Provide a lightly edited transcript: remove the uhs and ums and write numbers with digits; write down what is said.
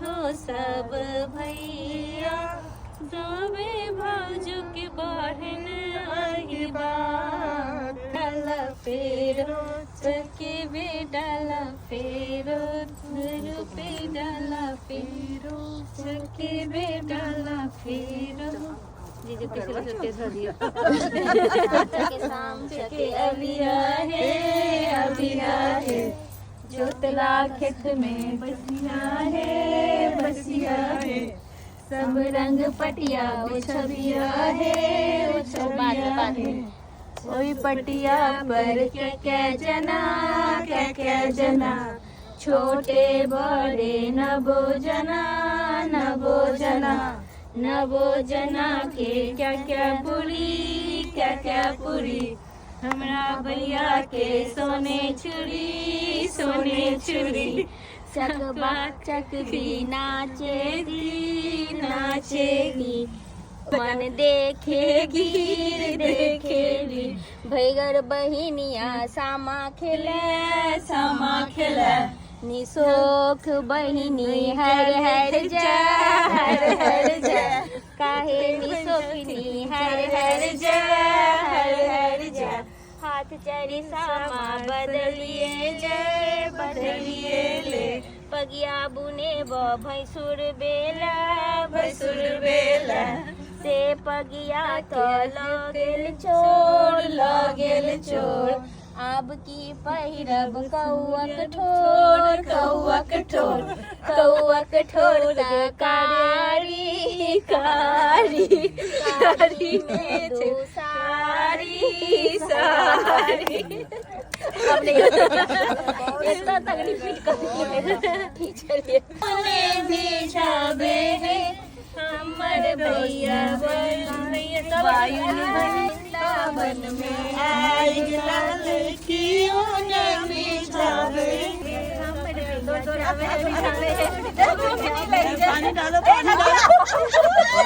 हो सब भैया, जावे भाउजो के बहन आई बात। डाला फेरो चके बे डाला फेरो, धुरु पे डाला फेरो चके बे डाला फेरो। जी जी पिछले सत्य धर दिया। चके शाम चके अबिया है, जोतला खेत में बसिया है, सब रंग पटिया वो छबिया है, ओई पटिया पर क्या जना, छोटे बड़े नबो जना के क्या पूरी, हमरा भैया के सोने चूड़ी, चक भी नाचेगी, मन देखेगी, भैगर बहिनिया सामा खेले, निशोख बहिनी हर जा, काहे निशोखनी हर जा, हाथ चरी सामा बदलिए ले, पगिया बुने भैंसुर बेला, से पगिया तो लगेल चोर, अब की पहिरब कौआ कठोर, कारी में दो सारी। अब नहीं इतना तगड़ी पीट कर चलिए भी छाबे है हमर भैया वायु वृंदावन में आई लड़कियों ने बिछावे, हमर दो